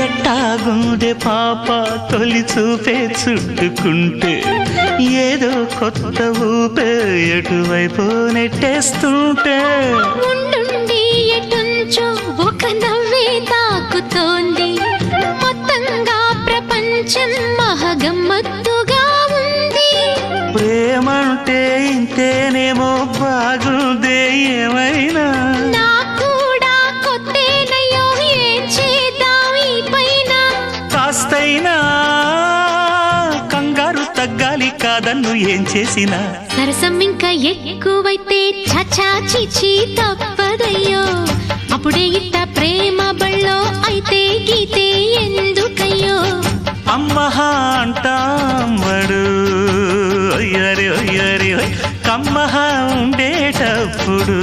ఎట్టాగుందే పాప తొలి చూపే చుట్టుకుంటే ఏదో కొత్త ఊపే ఎటువైపు నెట్టేస్తుంటే ఉండుండి ఎటుంచో ఒక నవ్వే తాకుతోంది మొత్తంగా ప్రపంచం మహగమ్మత్తుగా ఉంది ప్రేమంటే ఇంతేనేమో బాగుందే ఏమైనా కూడా కొత్తేనయ్యో ఏం చేద్దాం ఈ పైన కాస్తైనా కంగారు తగ్గాలి కాదన్ను ఏం చేసినా సరసం ఇంకా ఎక్కువైతే చచా చిచి తప్పదయ్యో అప్పుడే ఇట్ట ప్రేమ బళ్ళో అయితే గీతే ఎందుకయ్యో అమ్మహా అంటాంబడు ఒయ్యరి ఒయ్యరి కమ్మహా ఉండేటప్పుడు